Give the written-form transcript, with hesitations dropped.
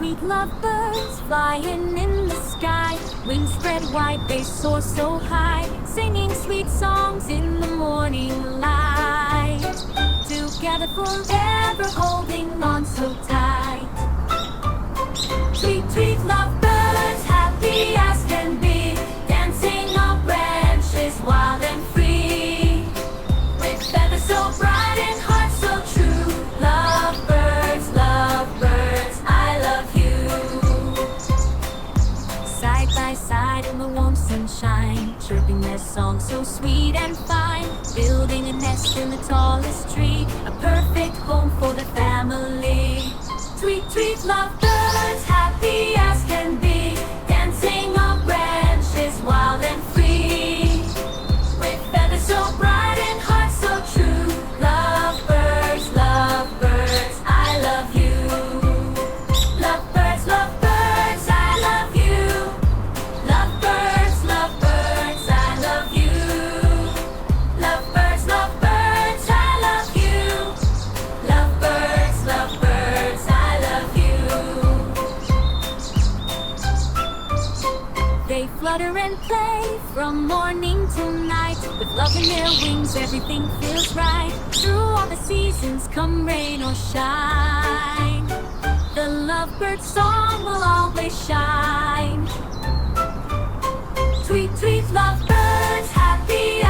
sweet lovebirds flying in the sky. Wings spread wide, they soar so high, singing sweet songs in the morning light. Together forever, holding on so tight. Tweet, tweet, lovebirds, happy as can be, dancing on branches, wild and free, with feathers so bright and hearts so true. Lovebirds, lovebirds, I love you. Side by side in the warm sunshine, chirping their song so sweet and fine, building a nest in the tallest tree, a perfect home for the family. Tweet, tweet, lovebirds, happy as can be, dancing on branches, wild and free, with feathers so bright and hearts so true. Lovebirds, lovebirds, I love you. Lovebirds, lovebirds, I love you. Lovebirds, lovebirds, I love you. Lovebirds, lovebirds, I love you. Lovebirds, lovebirds, I love you. They flutter and play from morning to night, with love in their wings, everything feels right. Through all the seasons, come rain or shine, the lovebird song will always shine. Tweet, tweet, lovebirds, happy